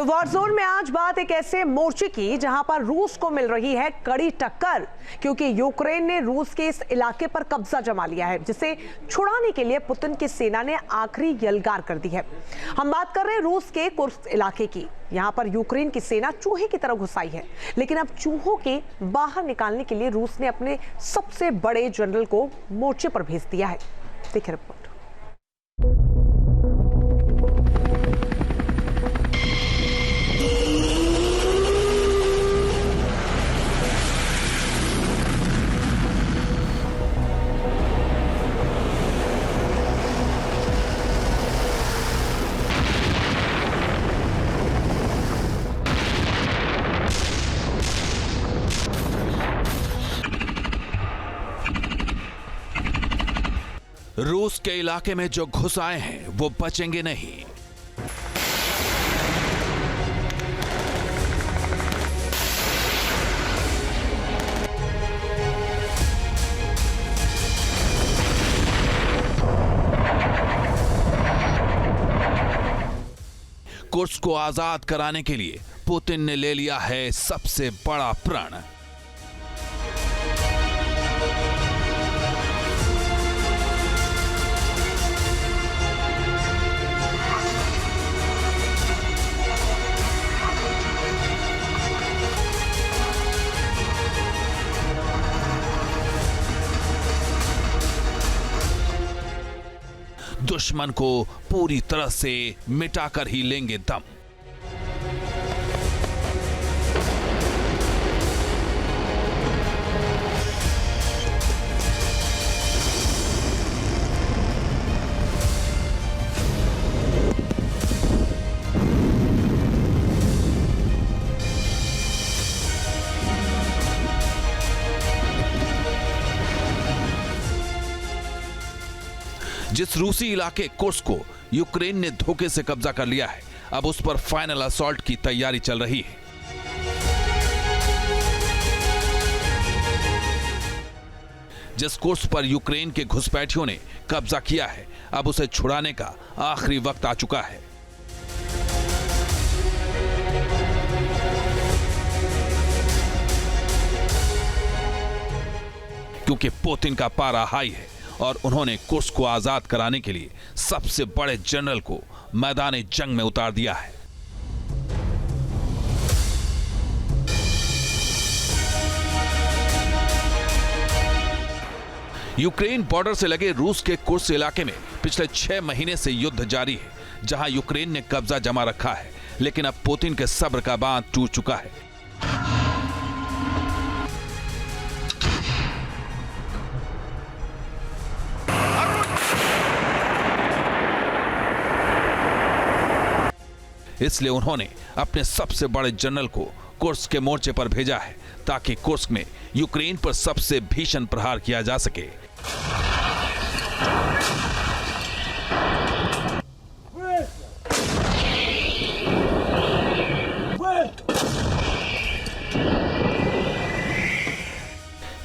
तो war zone में आज बात एक ऐसे मोर्चे की जहां पर रूस को मिल रही है कड़ी टक्कर, क्योंकि यूक्रेन ने रूस के इस इलाके पर कब्जा जमा लिया है, जिसे छुड़ाने के लिए पुतिन की सेना ने आखिरी यलगार कर दी है। हम बात कर रहे हैं रूस के कुर्स्क इलाके की। यहां पर यूक्रेन की सेना चूहे की तरह घुस आई है, लेकिन अब चूहों के बाहर निकालने के लिए रूस ने अपने सबसे बड़े जनरल को मोर्चे पर भेज दिया है। देखिए रिपोर्ट। रूस के इलाके में जो घुस आए हैं वो बचेंगे नहीं। कुर्स्क को आजाद कराने के लिए पुतिन ने ले लिया है सबसे बड़ा प्रण। दुश्मन को पूरी तरह से मिटाकर ही लेंगे दम। जिस रूसी इलाके कुर्स्क को यूक्रेन ने धोखे से कब्जा कर लिया है, अब उस पर फाइनल असॉल्ट की तैयारी चल रही है। जिस कुर्स्क पर यूक्रेन के घुसपैठियों ने कब्जा किया है, अब उसे छुड़ाने का आखिरी वक्त आ चुका है। क्योंकि पुतिन का पारा हाई है और उन्होंने कुर्स्क को आजाद कराने के लिए सबसे बड़े जनरल को मैदान जंग में उतार दिया है। यूक्रेन बॉर्डर से लगे रूस के कुर्स्क इलाके में पिछले 6 महीने से युद्ध जारी है, जहां यूक्रेन ने कब्जा जमा रखा है, लेकिन अब पुतिन के सब्र का बांध टूट चुका है। इसलिए उन्होंने अपने सबसे बड़े जनरल को कुर्स्क के मोर्चे पर भेजा है, ताकि कुर्स्क में यूक्रेन पर सबसे भीषण प्रहार किया जा सके।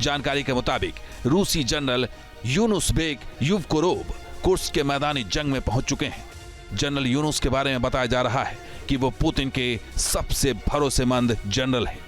जानकारी के मुताबिक रूसी जनरल यूनुसबेक युवकोरोव कुर्स्क के मैदानी जंग में पहुंच चुके हैं। जनरल यूनुस के बारे में बताया जा रहा है कि वो पुतिन के सबसे भरोसेमंद जनरल हैं।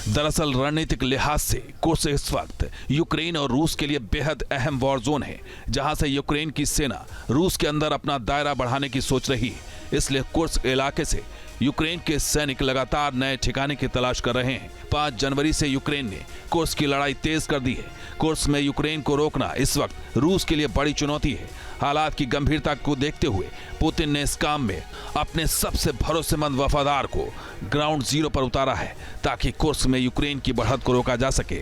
दरअसल रणनीतिक लिहाज से कुर्स्क इस वक्त यूक्रेन और रूस के लिए बेहद अहम वॉर जोन है, जहां से यूक्रेन की सेना रूस के अंदर अपना दायरा बढ़ाने की सोच रही है। इसलिए कुर्स्क इलाके से यूक्रेन के सैनिक लगातार नए ठिकाने की तलाश कर रहे हैं। 5 जनवरी से यूक्रेन ने कुर्स्क की लड़ाई तेज कर दी है। कुर्स्क में यूक्रेन को रोकना इस वक्त रूस के लिए बड़ी चुनौती है। हालात की गंभीरता को देखते हुए पुतिन ने इस काम में अपने सबसे भरोसेमंद वफादार को ग्राउंड जीरो पर उतारा है, ताकि कुर्स्क में यूक्रेन की बढ़त को रोका जा सके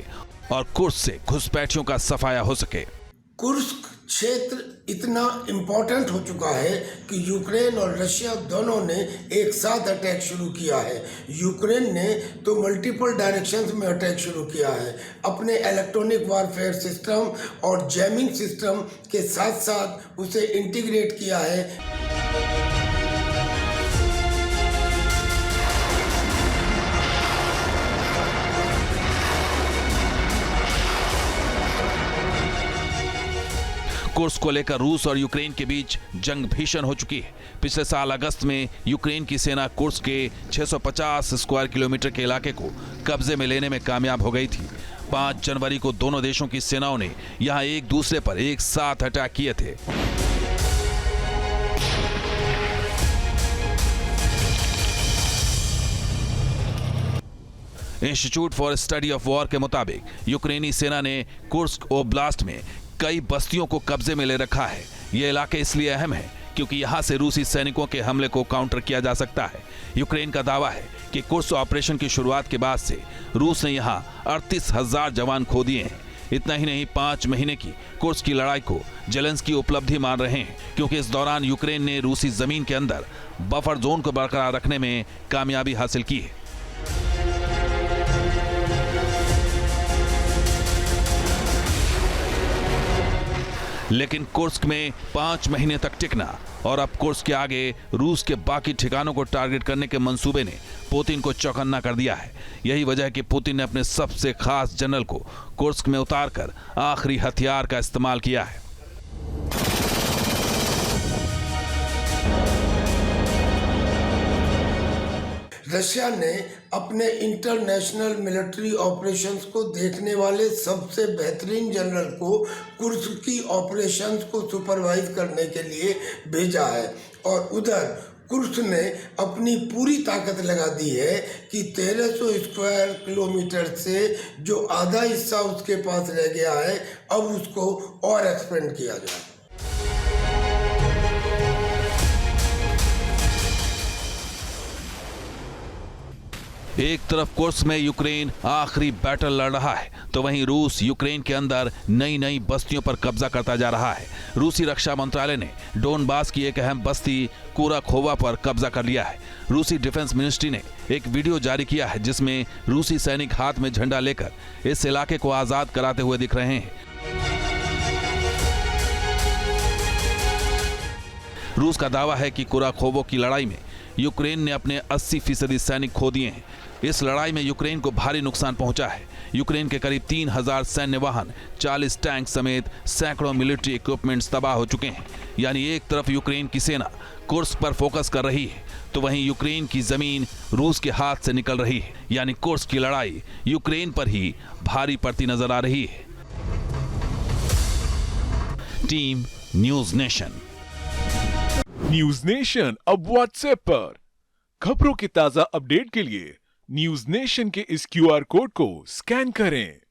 और कुर्स्क से घुसपैठियों का सफाया हो सके। कुर्स्क क्षेत्र इतना इम्पोर्टेंट हो चुका है कि यूक्रेन और रशिया दोनों ने एक साथ अटैक शुरू किया है। यूक्रेन ने तो मल्टीपल डायरेक्शंस में अटैक शुरू किया है, अपने इलेक्ट्रॉनिक वारफेयर सिस्टम और जैमिंग सिस्टम के साथ साथ उसे इंटीग्रेट किया है। कुर्स्क को लेकर रूस और यूक्रेन के बीच जंग भीषण हो चुकी है। पिछले साल अगस्त में यूक्रेन की सेना कुर्स्क के 650 स्क्वायर किलोमीटर के इलाके को कब्जे में लेने में कामयाब हो गई थी। 5 जनवरी को दोनों देशों की सेनाओं ने यहां एक दूसरे पर एक साथ अटैक किए थे। Institute for study of war के मुताबिक यूक्रेनी सेना ने कुर्स्क ओब्लास्ट में कई बस्तियों को कब्जे में ले रखा है। ये इलाके इसलिए अहम है क्योंकि यहां से रूसी सैनिकों के हमले को काउंटर किया जा सकता है। यूक्रेन का दावा है कि कुर्स्क ऑपरेशन की शुरुआत के बाद से रूस ने यहां 38,000 जवान खो दिए हैं। इतना ही नहीं, 5 महीने की कुर्स्क की लड़ाई को जेलेंस्की उपलब्धि मान रहे हैं क्योंकि इस दौरान यूक्रेन ने रूसी जमीन के अंदर बफर जोन को बरकरार रखने में कामयाबी हासिल की है। लेकिन कुर्स्क में 5 महीने तक टिकना और अब कुर्स्क के आगे रूस के बाकी ठिकानों को टारगेट करने के मंसूबे ने पुतिन को चौकन्ना कर दिया है। यही वजह है कि पुतिन ने अपने सबसे खास जनरल को कुर्स्क में उतारकर आखिरी हथियार का इस्तेमाल किया है। रशिया ने अपने इंटरनेशनल मिलिट्री ऑपरेशंस को देखने वाले सबसे बेहतरीन जनरल को कुर्स्क की ऑपरेशंस को सुपरवाइज करने के लिए भेजा है और उधर कुर्स्क ने अपनी पूरी ताकत लगा दी है कि 1300 स्क्वायर किलोमीटर से जो आधा हिस्सा उसके पास रह गया है अब उसको और एक्सपेंड किया जाए। एक तरफ कुर्स्क में यूक्रेन आखिरी बैटल लड़ रहा है तो वहीं रूस यूक्रेन के अंदर नई नई बस्तियों पर कब्जा करता जा रहा है। रूसी रक्षा मंत्रालय ने डोनबास की एक अहम बस्ती कुराखोवा पर कब्जा कर लिया है। रूसी डिफेंस मिनिस्ट्री ने एक वीडियो जारी किया है जिसमें रूसी सैनिक हाथ में झंडा लेकर इस इलाके को आजाद कराते हुए दिख रहे हैं। रूस का दावा है कि कुराखोवो की लड़ाई में यूक्रेन ने अपने 80% सैनिक खो दिए हैं। इस लड़ाई में यूक्रेन को भारी नुकसान पहुंचा है। यूक्रेन के करीब 3000 सैन्य वाहन, 40 टैंक समेत सैकड़ों मिलिट्री इक्विपमेंट्स तबाह हो चुके हैं। यानी एक तरफ यूक्रेन की सेना कुर्स्क पर फोकस कर रही है तो वहीं यूक्रेन की जमीन रूस के हाथ से निकल रही है। यानी कुर्स्क की लड़ाई यूक्रेन पर ही भारी पड़ती नजर आ रही है। Team news nation. News nation अब व्हाट्सएप पर खबरों की ताजा अपडेट के लिए न्यूज नेशन के इस QR कोड को स्कैन करें।